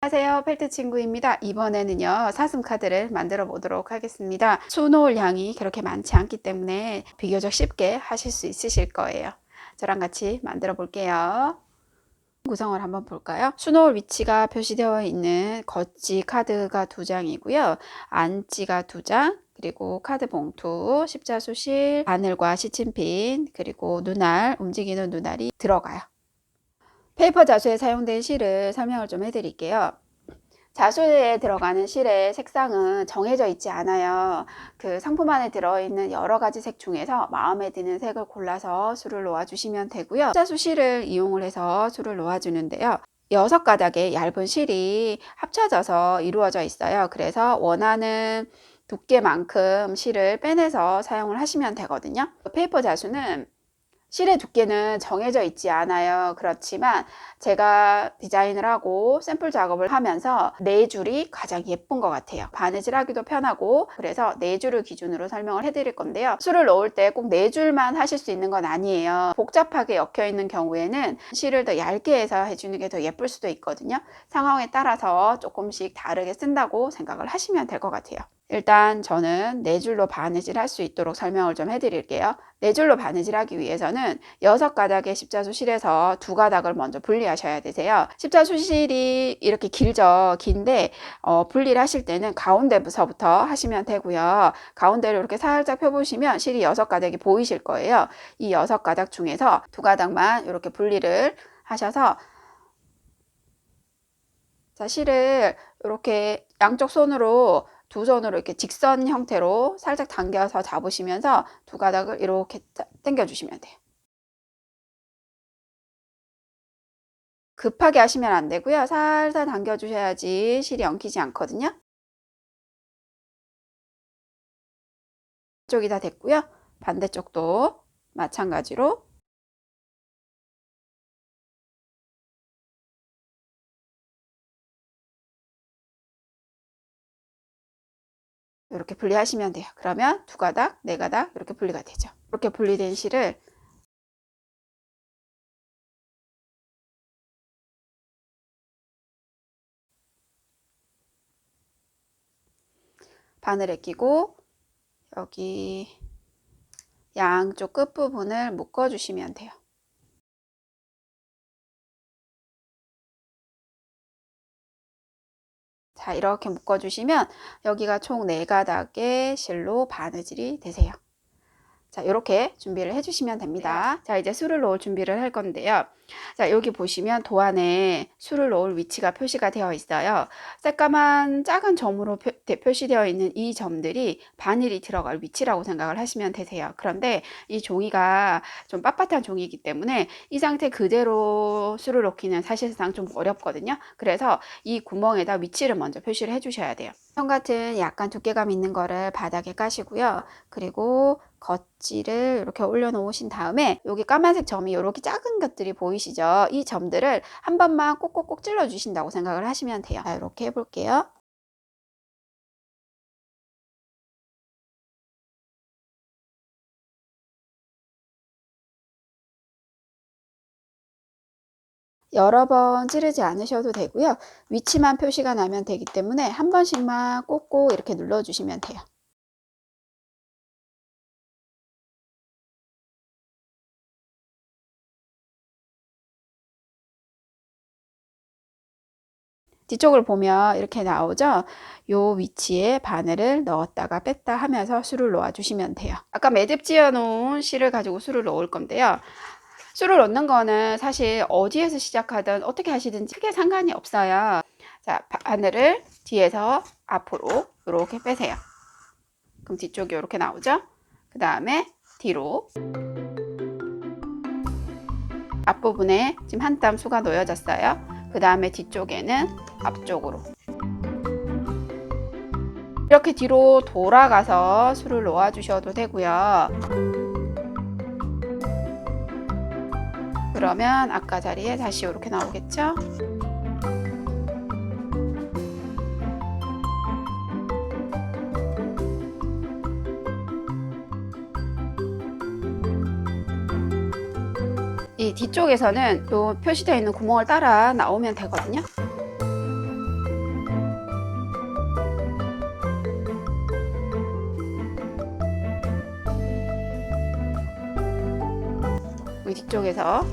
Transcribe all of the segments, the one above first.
안녕하세요, 펠트 친구입니다. 이번에는요, 사슴 카드를 만들어 보도록 하겠습니다. 수놓을 양이 그렇게 많지 않기 때문에 비교적 쉽게 하실 수 있으실 거예요. 저랑 같이 만들어 볼게요. 구성을 한번 볼까요? 수놓을 위치가 표시되어 있는 겉지 카드가 2장이고요. 안지가 2장, 그리고 카드 봉투, 십자수실, 바늘과 시침핀, 그리고 눈알, 움직이는 눈알이 들어가요. 페이퍼 자수에 사용된 실을 설명을 좀 해드릴게요. 자수에 들어가는 실의 색상은 정해져 있지 않아요. 그 상품 안에 들어있는 여러 가지 색 중에서 마음에 드는 색을 골라서 수를 놓아주시면 되고요. 자수 실을 이용을 해서 수를 놓아주는데요. 6가닥의 얇은 실이 합쳐져서 이루어져 있어요. 그래서 원하는 두께만큼 실을 빼내서 사용을 하시면 되거든요. 페이퍼 자수는 실의 두께는 정해져 있지 않아요. 그렇지만 제가 디자인을 하고 샘플 작업을 하면서 4줄이 가장 예쁜 것 같아요. 바느질 하기도 편하고, 그래서 4줄을 기준으로 설명을 해드릴 건데요. 수를 놓을 때 꼭 4줄만 하실 수 있는 건 아니에요. 복잡하게 엮여 있는 경우에는 실을 더 얇게 해서 해주는 게 더 예쁠 수도 있거든요. 상황에 따라서 조금씩 다르게 쓴다고 생각을 하시면 될 것 같아요. 일단 저는 4줄로 바느질 할 수 있도록 설명을 좀 해드릴게요. 4줄로 바느질 하기 위해서는 6가닥의 십자수 실에서 2가닥을 먼저 분리하셔야 되세요. 십자수 실이 이렇게 길죠. 긴데 분리를 하실 때는 가운데서부터 하시면 되고요. 가운데를 이렇게 살짝 펴보시면 실이 6가닥이 보이실 거예요. 이 6가닥 중에서 2가닥만 이렇게 분리를 하셔서, 자, 실을 이렇게 양쪽 손으로, 2손으로 이렇게 직선 형태로 살짝 당겨서 잡으시면서 2가닥을 이렇게 당겨 주시면 돼요. 급하게 하시면 안 되고요. 살살 당겨 주셔야지 실이 엉키지 않거든요. 이쪽이 다 됐고요. 반대쪽도 마찬가지로 이렇게 분리하시면 돼요. 그러면 2가닥, 4가닥 이렇게 분리가 되죠. 이렇게 분리된 실을 바늘에 끼고 여기 양쪽 끝부분을 묶어 주시면 돼요. 자, 이렇게 묶어 주시면 여기가 총 4가닥의 실로 바느질이 되세요. 자, 이렇게 준비를 해주시면 됩니다. 자, 이제 수를 놓을 준비를 할 건데요. 자, 여기 보시면 도안에 수를 놓을 위치가 표시가 되어 있어요. 새까만 작은 점으로 표시되어 있는 이 점들이 바늘이 들어갈 위치라고 생각을 하시면 되세요. 그런데 이 종이가 좀 빳빳한 종이기 때문에 이 상태 그대로 수를 놓기는 사실상 좀 어렵거든요. 그래서 이 구멍에다 위치를 먼저 표시를 해주셔야 돼요. 형 같은 약간 두께감 있는 거를 바닥에 까시고요. 그리고 겉지를 이렇게 올려놓으신 다음에 여기 까만색 점이 이렇게 작은 것들이 보이시죠? 이 점들을 한 번만 꼭꼭꼭 찔러 주신다고 생각을 하시면 돼요. 자, 이렇게 해볼게요. 여러 번 찌르지 않으셔도 되고요. 위치만 표시가 나면 되기 때문에 한 번씩만 꼭꼭 이렇게 눌러주시면 돼요. 뒤쪽을 보면 이렇게 나오죠. 요 위치에 바늘을 넣었다가 뺐다 하면서 수를 놓아 주시면 돼요. 아까 매듭 지어 놓은 실을 가지고 수를 놓을 건데요. 수를 놓는 거는 사실 어디에서 시작하든 어떻게 하시든지 크게 상관이 없어요. 자, 바늘을 뒤에서 앞으로 이렇게 빼세요. 그럼 뒤쪽이 이렇게 나오죠. 그 다음에 뒤로, 앞부분에 지금 한 땀 수가 놓여졌어요. 그 다음에 뒤쪽에는 앞쪽으로 이렇게 뒤로 돌아가서 수를 놓아 주셔도 되고요. 그러면 아까 자리에 다시 이렇게 나오겠죠. 이 뒤쪽에서는 요 표시되어 있는 구멍을 따라 나오면 되거든요. 여기 뒤쪽에서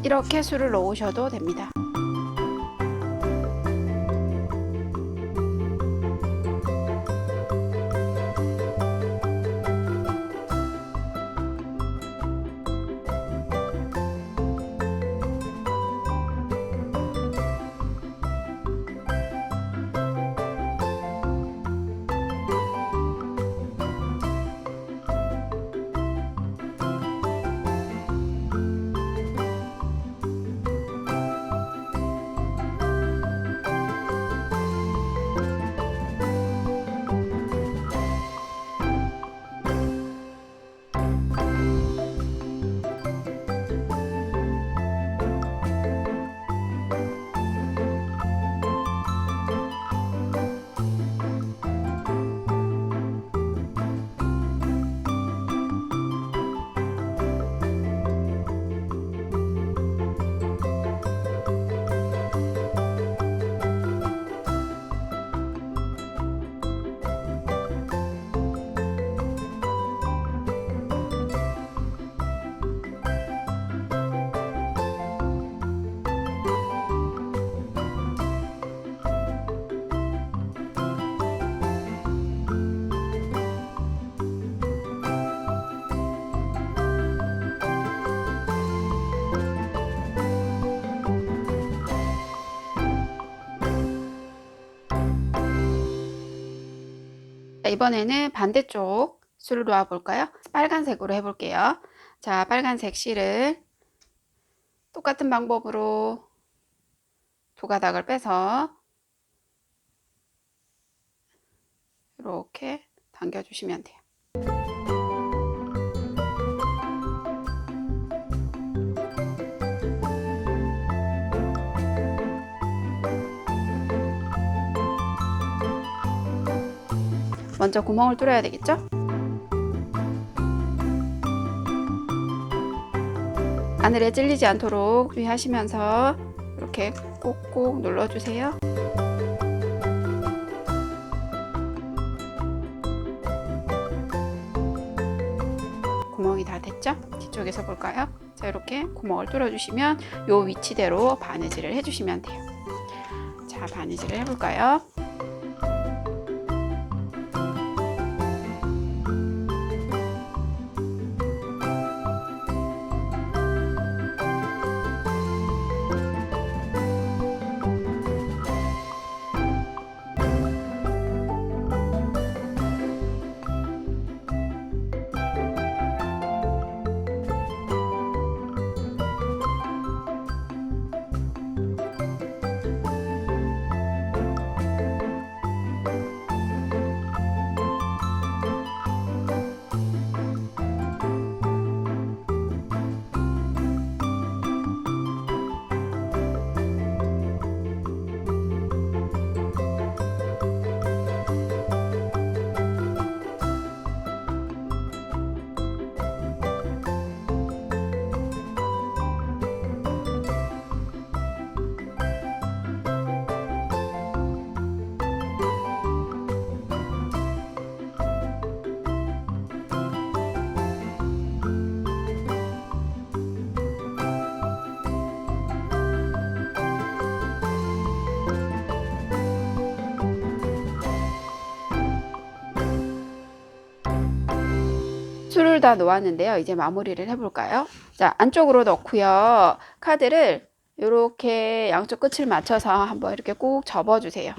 이렇게 술을 놓으셔도 됩니다. 이번에는 반대쪽 술을 놓아 볼까요? 빨간색으로 해볼게요. 자, 빨간색 실을 똑같은 방법으로 두 가닥을 빼서 이렇게 당겨주시면 돼요. 먼저 구멍을 뚫어야 되겠죠? 바늘에 찔리지 않도록 주의하시면서 이렇게 꼭꼭 눌러주세요. 구멍이 다 됐죠? 뒤쪽에서 볼까요? 자, 이렇게 구멍을 뚫어주시면 이 위치대로 바느질을 해주시면 돼요. 자, 바느질을 해볼까요? 술을 다 놓았는데요. 이제 마무리를 해볼까요? 자, 안쪽으로 넣고요. 카드를 이렇게 양쪽 끝을 맞춰서 한번 이렇게 꾹 접어주세요.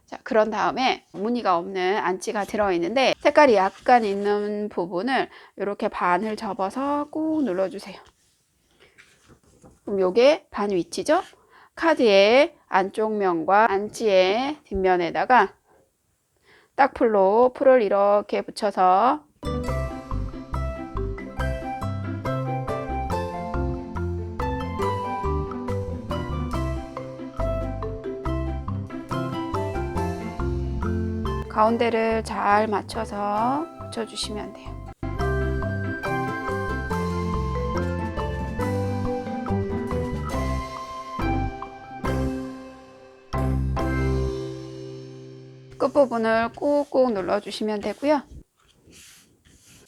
자, 그런 다음에 무늬가 없는 안치가 들어있는데 색깔이 약간 있는 부분을 이렇게 반을 접어서 꾹 눌러주세요. 그럼 요게 반 위치죠? 카드의 안쪽 면과 안치의 뒷면에다가 딱풀로 풀을 이렇게 붙여서 가운데를 잘 맞춰서 붙여주시면 돼요. 끝부분을 꾹꾹 눌러주시면 되고요.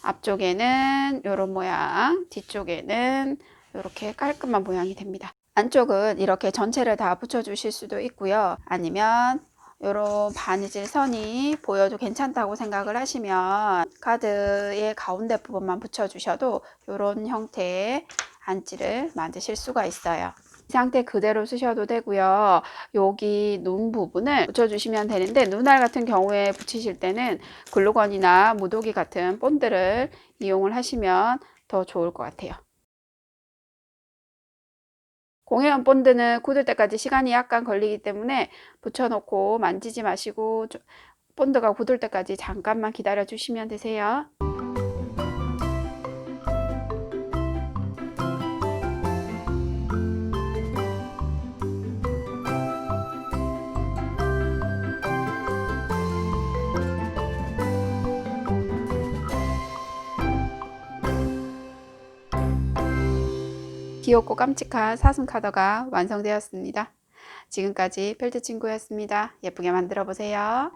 앞쪽에는 이런 모양, 뒤쪽에는 이렇게 깔끔한 모양이 됩니다. 안쪽은 이렇게 전체를 다 붙여주실 수도 있고요. 아니면 이런 바느질 선이 보여도 괜찮다고 생각을 하시면 카드의 가운데 부분만 붙여주셔도 이런 형태의 안지를 만드실 수가 있어요. 이 상태 그대로 쓰셔도 되고요. 여기 눈 부분을 붙여주시면 되는데, 눈알 같은 경우에 붙이실 때는 글루건이나 무도기 같은 본드를 이용을 하시면 더 좋을 것 같아요. 공예원 본드는 굳을 때까지 시간이 약간 걸리기 때문에 붙여놓고 만지지 마시고 본드가 굳을 때까지 잠깐만 기다려 주시면 되세요. 귀엽고 깜찍한 사슴 카더가 완성되었습니다. 지금까지 펠트 친구였습니다. 예쁘게 만들어 보세요.